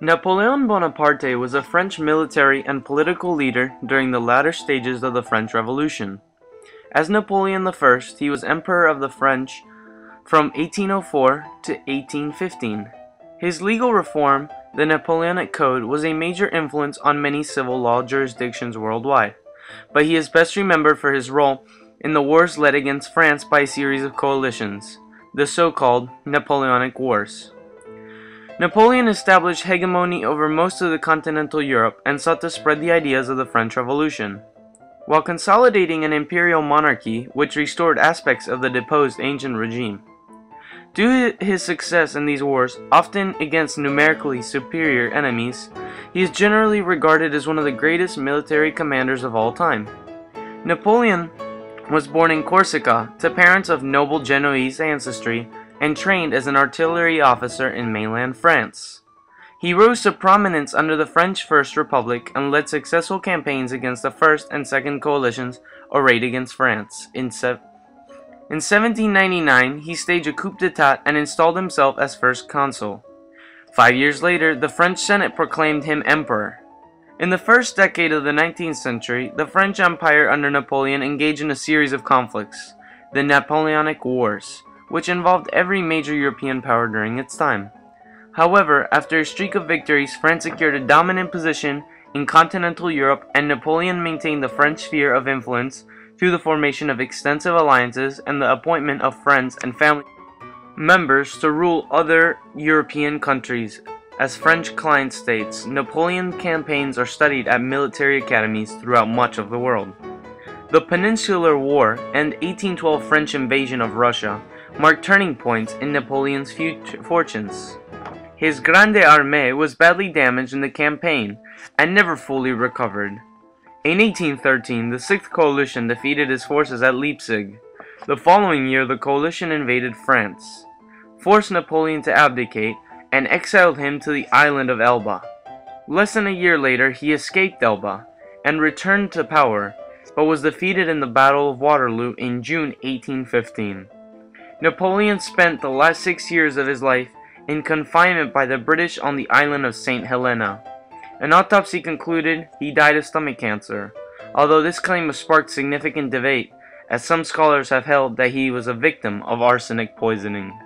Napoleon Bonaparte was a French military and political leader during the latter stages of the French Revolution. As Napoleon I, he was Emperor of the French from 1804 to 1815. His legal reform, the Napoleonic Code, was a major influence on many civil law jurisdictions worldwide, but he is best remembered for his role in the wars led against France by a series of coalitions, the so-called Napoleonic Wars. Napoleon established hegemony over most of the continental Europe and sought to spread the ideas of the French Revolution. While consolidating an imperial monarchy which restored aspects of the deposed ancient regime. Due to his success in these wars, often against numerically superior enemies, he is generally regarded as one of the greatest military commanders of all time. Napoleon was born in Corsica to parents of noble Genoese ancestry and trained as an artillery officer in mainland France. He rose to prominence under the French First Republic and led successful campaigns against the First and Second Coalitions arrayed against France. In 1799, he staged a coup d'etat and installed himself as first consul. 5 years later, the French Senate proclaimed him emperor. In the first decade of the 19th century, the French Empire under Napoleon engaged in a series of conflicts, the Napoleonic Wars, which involved every major European power during its time. However, after a streak of victories, France secured a dominant position in continental Europe, and Napoleon maintained the French sphere of influence through the formation of extensive alliances and the appointment of friends and family members to rule other European countries. As French client states, Napoleon's campaigns are studied at military academies throughout much of the world. The Peninsular War and 1812 French invasion of Russia marked turning points in Napoleon's fortunes. His Grande Armée was badly damaged in the campaign and never fully recovered. In 1813, the Sixth Coalition defeated his forces at Leipzig. The following year, the coalition invaded France, forced Napoleon to abdicate, and exiled him to the island of Elba. Less than a year later, he escaped Elba and returned to power, but was defeated in the Battle of Waterloo in June 1815. Napoleon spent the last 6 years of his life in confinement by the British on the island of St. Helena. An autopsy concluded he died of stomach cancer, although this claim has sparked significant debate, as some scholars have held that he was a victim of arsenic poisoning.